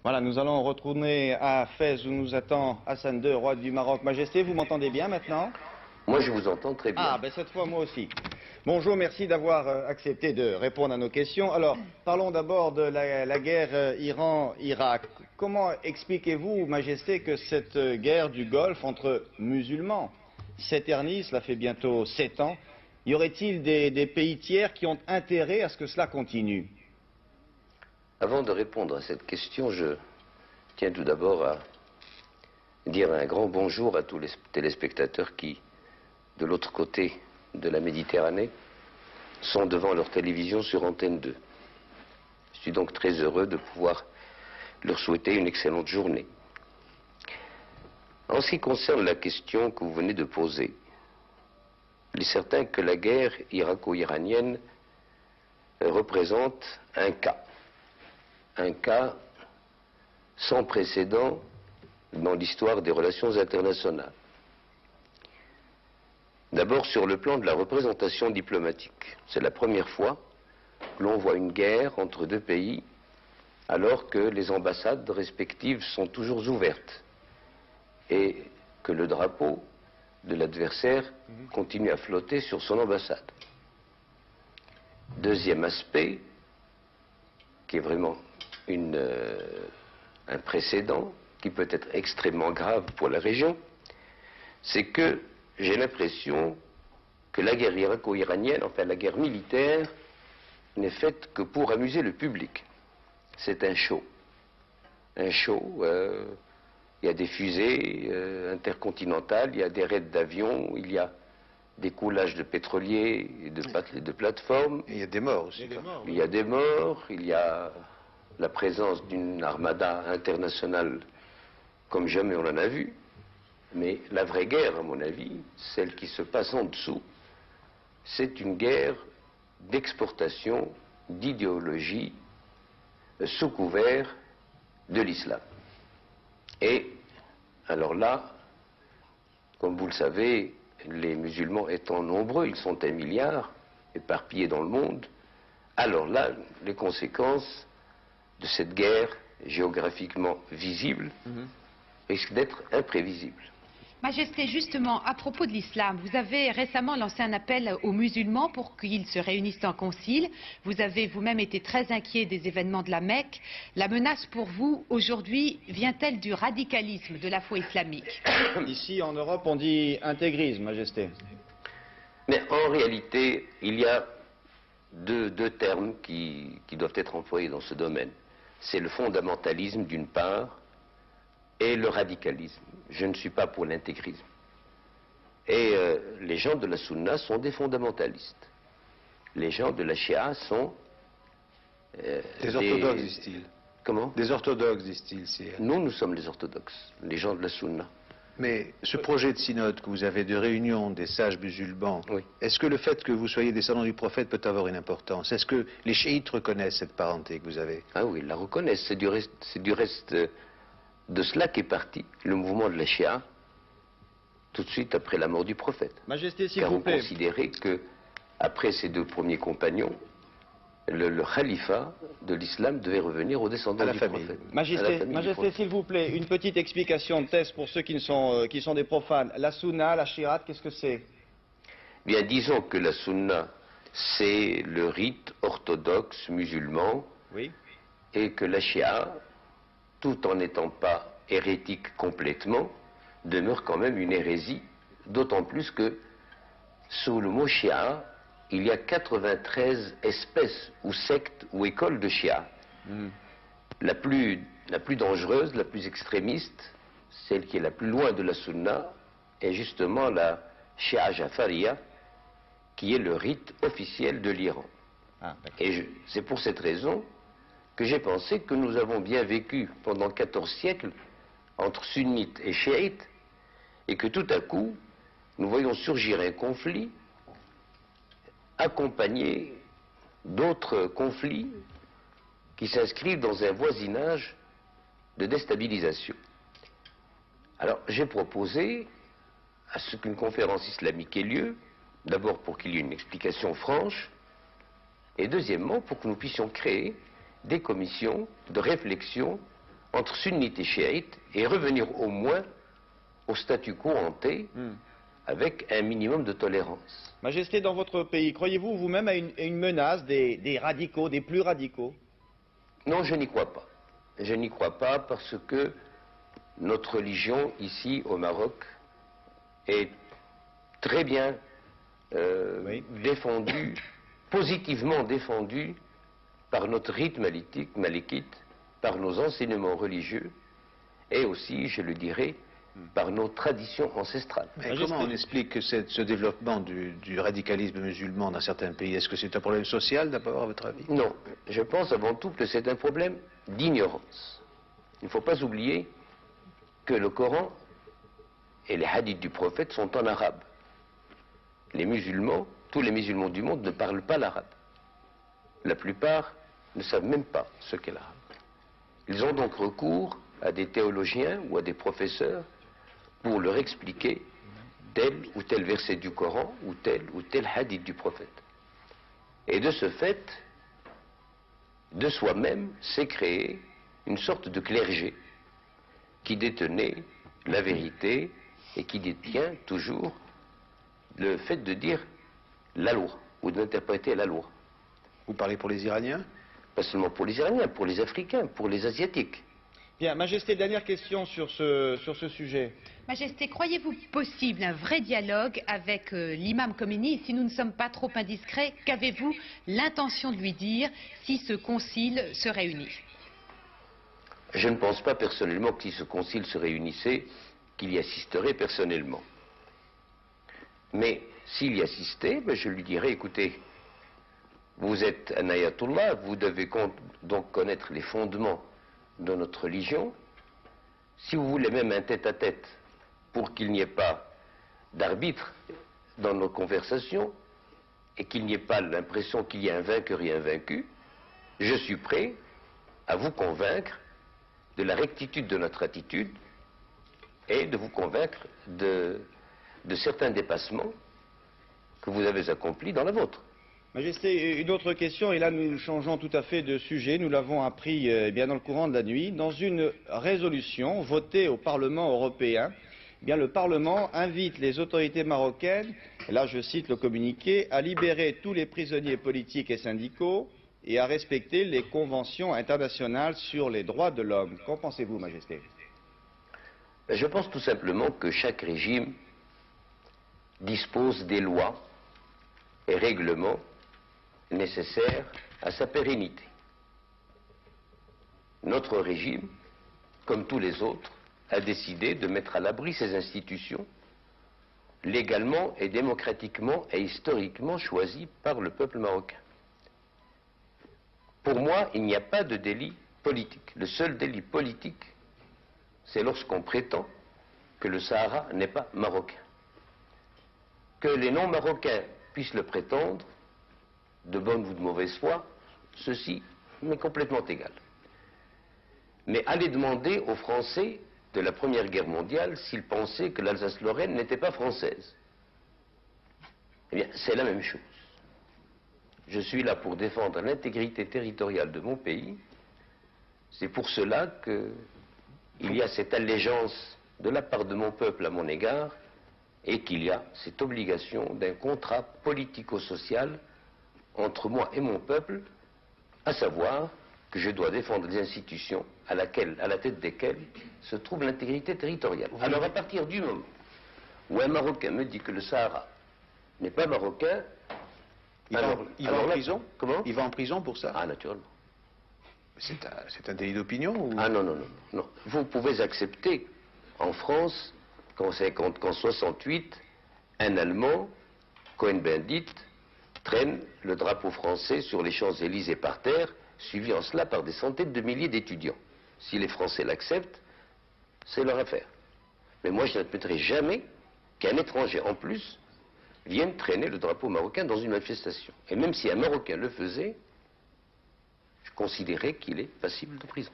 Voilà, nous allons retourner à Fès où nous attend Hassan II, roi du Maroc. Majesté, vous m'entendez bien maintenant? Moi, je vous entends très bien. Ah, ben cette fois, moi aussi. Bonjour, merci d'avoir accepté de répondre à nos questions. Alors, parlons d'abord de la guerre Iran-Irak. Comment expliquez-vous, Majesté, que cette guerre du Golfe entre musulmans s'éternise? Cela fait bientôt 7 ans. Y aurait-il des pays tiers qui ont intérêt à ce que cela continue? Avant de répondre à cette question, je tiens tout d'abord à dire un grand bonjour à tous les téléspectateurs qui, de l'autre côté de la Méditerranée, sont devant leur télévision sur Antenne 2. Je suis donc très heureux de pouvoir leur souhaiter une excellente journée. En ce qui concerne la question que vous venez de poser, il est certain que la guerre irako-iranienne représente un cas sans précédent dans l'histoire des relations internationales. D'abord sur le plan de la représentation diplomatique. C'est la première fois que l'on voit une guerre entre deux pays alors que les ambassades respectives sont toujours ouvertes et que le drapeau de l'adversaire continue à flotter sur son ambassade. Deuxième aspect, qui est vraiment un précédent qui peut être extrêmement grave pour la région, c'est que j'ai l'impression que la guerre irako-iranienne, enfin la guerre militaire, n'est faite que pour amuser le public. C'est un show. Un show, il y a des fusées intercontinentales, il y a des raids d'avions, il y a des coulages de pétroliers et de plateformes. Et il y a des morts aussi. Il y a des morts, il y a la présence d'une armada internationale comme jamais on en a vu. Mais la vraie guerre, à mon avis, celle qui se passe en dessous, c'est une guerre d'exportation d'idéologie sous couvert de l'islam. Et alors là, comme vous le savez, les musulmans étant nombreux, ils sont 1 milliard, éparpillés dans le monde, alors là, les conséquences de cette guerre géographiquement visible risquent d'être imprévisibles. Majesté, justement, à propos de l'islam, vous avez récemment lancé un appel aux musulmans pour qu'ils se réunissent en concile. Vous avez vous-même été très inquiet des événements de la Mecque. La menace pour vous, aujourd'hui, vient-elle du radicalisme de la foi islamique? Ici, en Europe, on dit intégrisme, Majesté. Mais en réalité, il y a deux termes qui doivent être employés dans ce domaine. C'est le fondamentalisme d'une part et le radicalisme. Je ne suis pas pour l'intégrisme. Et les gens de la Sunna sont des fondamentalistes. Les gens de la Shia sont... des orthodoxes, disent-ils. Comment? Des orthodoxes, disent-ils. Nous sommes les orthodoxes, les gens de la Sunna. Mais ce projet de synode que vous avez de réunion des sages musulmans, oui. Est-ce que le fait que vous soyez descendants du prophète peut avoir une importance? Est-ce que les chiites reconnaissent cette parenté que vous avez? Ah oui, ils la reconnaissent. C'est du reste de cela qu'est parti le mouvement de la Shia tout de suite après la mort du prophète. Majesté, s'il Car vous on plaît. considérait que, après ces deux premiers compagnons, le khalifa de l'islam devait revenir aux descendants du prophète. Majesté, s'il vous plaît, une petite explication de thèse pour ceux qui sont des profanes. La sunna, la shi'at, qu'est-ce que c'est? Bien, disons que la sunna, c'est le rite orthodoxe musulman, oui. Et que la shia, tout en n'étant pas hérétique complètement, demeure quand même une hérésie, d'autant plus que sous le mot shia, il y a 93 espèces ou sectes ou écoles de shia. La plus dangereuse, la plus extrémiste, celle qui est la plus loin de la sunna, est justement la shia jafariya, qui est le rite officiel de l'Iran. Et c'est pour cette raison que j'ai pensé que nous avons bien vécu pendant 14 siècles entre sunnites et chiites, et que tout à coup, nous voyons surgir un conflit accompagné d'autres conflits qui s'inscrivent dans un voisinage de déstabilisation. Alors, j'ai proposé à ce qu'une conférence islamique ait lieu, d'abord pour qu'il y ait une explication franche, et deuxièmement pour que nous puissions créer des commissions de réflexion entre sunnites et chiites et revenir au moins au statu quo hanté avec un minimum de tolérance. Majesté, dans votre pays, croyez-vous vous-même à une menace des radicaux, des plus radicaux? Non, je n'y crois pas. Je n'y crois pas parce que notre religion, ici au Maroc, est très bien défendue, positivement défendue par notre rite malékite, par nos enseignements religieux et aussi, je le dirais, par nos traditions ancestrales. Mais comment on explique que ce développement du radicalisme musulman dans certains pays? Est-ce que c'est un problème social d'abord, à votre avis? Non, je pense avant tout que c'est un problème d'ignorance. Il ne faut pas oublier que le Coran et les hadiths du prophète sont en arabe. Les musulmans, tous les musulmans du monde ne parlent pas l'arabe. La plupart ne savent même pas ce qu'est l'arabe. Ils ont donc recours à des théologiens ou à des professeurs pour leur expliquer tel ou tel verset du Coran ou tel hadith du prophète. Et de ce fait, de soi-même, s'est créé une sorte de clergé qui détenait la vérité et qui détient toujours le fait de dire la loi ou d'interpréter la loi. Vous parlez pour les Iraniens? Pas seulement pour les Iraniens, pour les Africains, pour les Asiatiques. Bien, Majesté, dernière question sur ce sujet. Majesté, croyez-vous possible un vrai dialogue avec l'imam Khomeini? Si nous ne sommes pas trop indiscrets, qu'avez-vous l'intention de lui dire si ce concile se réunit? Je ne pense pas personnellement que si ce concile se réunissait, qu'il y assisterait personnellement. Mais s'il y assistait, je lui dirais, écoutez, vous êtes un ayatollah, vous devez donc connaître les fondements de notre religion. Si vous voulez même un tête-à-tête pour qu'il n'y ait pas d'arbitre dans nos conversations et qu'il n'y ait pas l'impression qu'il y a un vainqueur et un vaincu, je suis prêt à vous convaincre de la rectitude de notre attitude et de vous convaincre de certains dépassements que vous avez accomplis dans la vôtre. Majesté, une autre question, et là nous changeons tout à fait de sujet, nous l'avons appris bien dans le courant de la nuit. Dans une résolution votée au Parlement européen, bien, le Parlement invite les autorités marocaines, et là je cite le communiqué, à libérer tous les prisonniers politiques et syndicaux et à respecter les conventions internationales sur les droits de l'homme. Qu'en pensez-vous, Majesté? Je pense tout simplement que chaque régime dispose des lois et règlements nécessaires à sa pérennité. Notre régime, comme tous les autres, a décidé de mettre à l'abri ces institutions légalement et démocratiquement et historiquement choisies par le peuple marocain. Pour moi, il n'y a pas de délit politique. Le seul délit politique, c'est lorsqu'on prétend que le Sahara n'est pas marocain. Que les non-marocains puissent le prétendre, de bonne ou de mauvaise foi, ceci m'est complètement égal. Mais allez demander aux Français de la Première Guerre mondiale s'ils pensaient que l'Alsace-Lorraine n'était pas française. Eh bien, c'est la même chose. Je suis là pour défendre l'intégrité territoriale de mon pays. C'est pour cela qu'il y a cette allégeance de la part de mon peuple à mon égard et qu'il y a cette obligation d'un contrat politico-social entre moi et mon peuple, à savoir que je dois défendre les institutions à la tête desquelles se trouve l'intégrité territoriale. Alors à partir du moment où un Marocain me dit que le Sahara n'est pas marocain, il va en prison? Comment? Il va en prison pour ça? Ah, naturellement. C'est un délit d'opinion ou... Ah non, non, non, non. Vous pouvez accepter en France qu'en 68, un Allemand, Cohn-Bendit, traîne le drapeau français sur les Champs-Élysées par terre, suivi en cela par des centaines de milliers d'étudiants. Si les Français l'acceptent, c'est leur affaire. Mais moi, je n'admettrai jamais qu'un étranger, en plus, vienne traîner le drapeau marocain dans une manifestation. Et même si un Marocain le faisait, je considérais qu'il est passible de prison.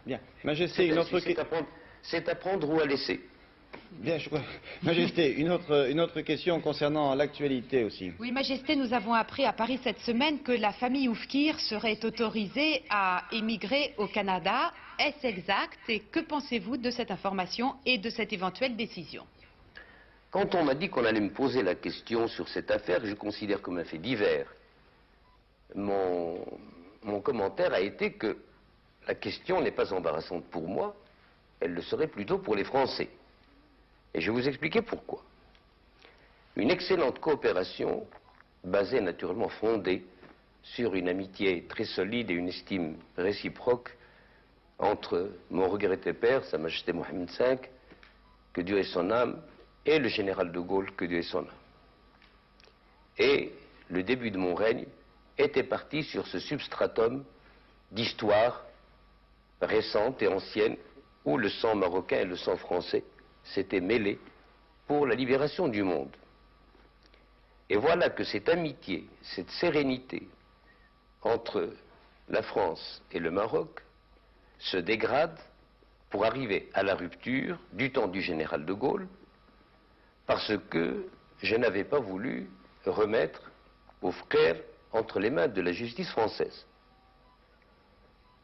Bien. Majesté, une autre question. C'est à prendre ou à laisser. Bien, Majesté, une autre question concernant l'actualité aussi. Oui, Majesté, nous avons appris à Paris cette semaine que la famille Oufkir serait autorisée à émigrer au Canada. Est-ce exact? Et que pensez-vous de cette information et de cette éventuelle décision? Quand on m'a dit qu'on allait me poser la question sur cette affaire, je considère comme un fait divers. Mon commentaire a été que la question n'est pas embarrassante pour moi, elle le serait plutôt pour les Français. Et je vais vous expliquer pourquoi. Une excellente coopération, basée naturellement fondée sur une amitié très solide et une estime réciproque entre mon regretté père, Sa Majesté Mohamed V, que Dieu ait son âme, et le général de Gaulle, que Dieu ait son âme. Et le début de mon règne était parti sur ce substratum d'histoire récente et ancienne où le sang marocain et le sang français s'étaient mêlés pour la libération du monde. Et voilà que cette amitié, cette sérénité entre la France et le Maroc se dégrade pour arriver à la rupture du temps du général de Gaulle, parce que je n'avais pas voulu remettre Oufkir entre les mains de la justice française.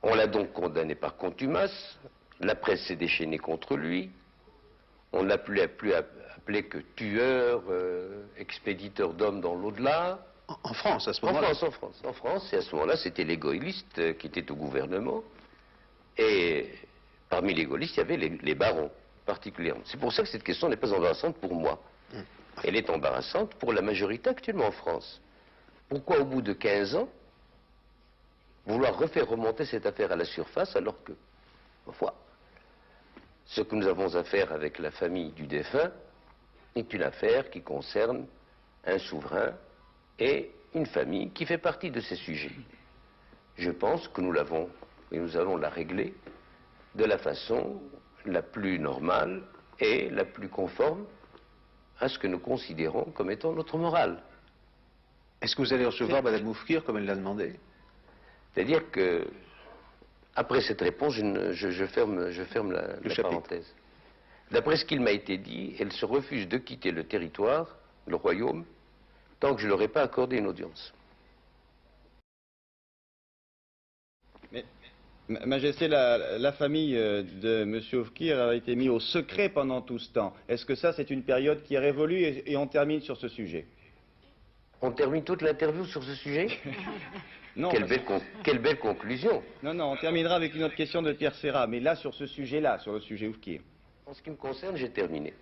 On l'a donc condamné par contumace, la presse s'est déchaînée contre lui, on ne l'a plus appelé que tueur, expéditeur d'hommes dans l'au-delà. En France, à ce moment-là? En France, et à ce moment-là, c'était les gaullistes qui étaient au gouvernement, et parmi les gaullistes, il y avait les barons, particulièrement. C'est pour ça que cette question n'est pas embarrassante pour moi. Elle est embarrassante pour la majorité actuellement en France. Pourquoi, au bout de 15 ans, vouloir refaire remonter cette affaire à la surface alors que, ma foi, ce que nous avons à faire avec la famille du défunt est une affaire qui concerne un souverain et une famille qui fait partie de ces sujets. Je pense que nous l'avons et nous allons la régler de la façon la plus normale et la plus conforme à ce que nous considérons comme étant notre morale. Est-ce que vous allez recevoir Mme Oufkir comme elle l'a demandé? C'est-à-dire que, après cette réponse, je ferme la parenthèse. D'après ce qu'il m'a été dit, elle se refuse de quitter le territoire, le royaume, tant que je ne leur ai pas accordé une audience. Mais, Majesté, la famille de M. Oufkir a été mise au secret pendant tout ce temps. Est-ce que ça, c'est une période qui est révolue et on termine sur ce sujet? On termine toute l'interview sur ce sujet? Non. Quelle belle conclusion. Non, on terminera avec une autre question de Pierre Serra, mais là, sur ce sujet-là, sur le sujet Oufkir. En ce qui me concerne, j'ai terminé.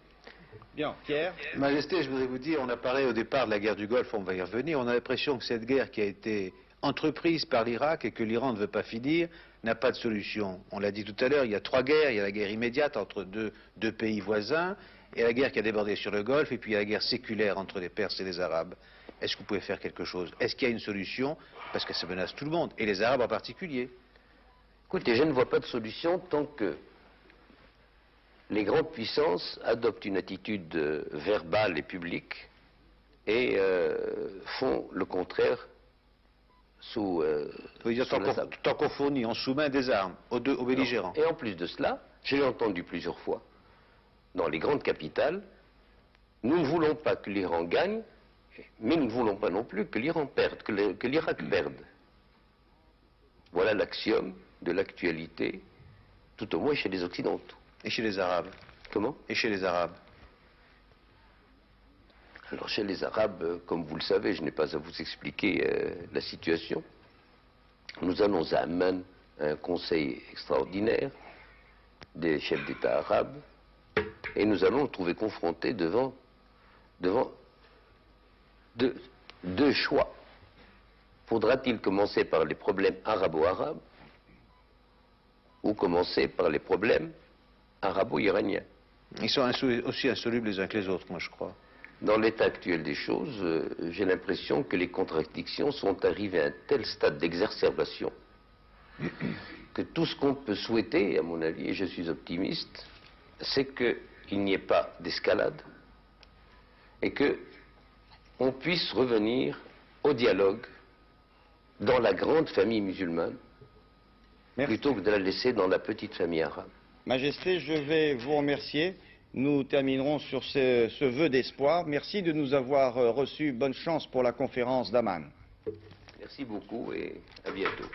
Bien, Pierre. Majesté, je voudrais vous dire, on a parlé au départ de la guerre du Golfe, on va y revenir, on a l'impression que cette guerre qui a été entreprise par l'Irak et que l'Iran ne veut pas finir, n'a pas de solution. On l'a dit tout à l'heure, il y a 3 guerres, il y a la guerre immédiate entre deux pays voisins, et la guerre qui a débordé sur le Golfe, et puis il y a la guerre séculaire entre les Perses et les Arabes. Est-ce que vous pouvez faire quelque chose? Est-ce qu'il y a une solution? Parce que ça menace tout le monde, et les Arabes en particulier. Écoutez, je ne vois pas de solution tant que les grandes puissances adoptent une attitude verbale et publique et font le contraire sous tant qu'on fournit, on soumet des armes aux belligérants. Et en plus de cela, je l'ai entendu plusieurs fois, dans les grandes capitales, nous ne voulons pas que l'Iran gagne, mais nous ne voulons pas non plus que l'Iran perde, que l'Irak perde. Voilà l'axiome de l'actualité, tout au moins chez les Occidentaux. Et chez les Arabes? Comment? Et chez les Arabes? Alors chez les Arabes, comme vous le savez, je n'ai pas à vous expliquer la situation. Nous allons à Amman, un conseil extraordinaire des chefs d'État arabes, et nous allons nous trouver confrontés devant deux choix. Faudra-t-il commencer par les problèmes arabo-arabes ou commencer par les problèmes arabo-iraniens? Ils sont aussi insolubles les uns que les autres, moi je crois. Dans l'état actuel des choses, j'ai l'impression que les contradictions sont arrivées à un tel stade d'exacerbation que tout ce qu'on peut souhaiter, à mon avis, et je suis optimiste, c'est qu'il n'y ait pas d'escalade et qu'on puisse revenir au dialogue dans la grande famille musulmane, plutôt que de la laisser dans la petite famille arabe. Majesté, je vais vous remercier Nous terminerons sur ce vœu d'espoir. Merci de nous avoir reçus. Bonne chance pour la conférence d'Amman. Merci beaucoup et à bientôt.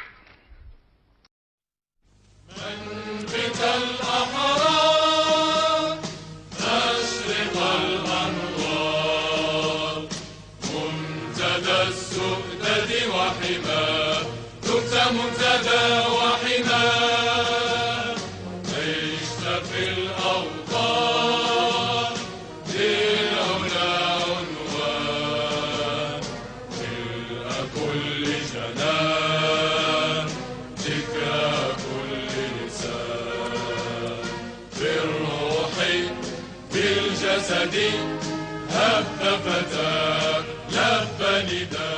بالجسد هب فتى لب نداء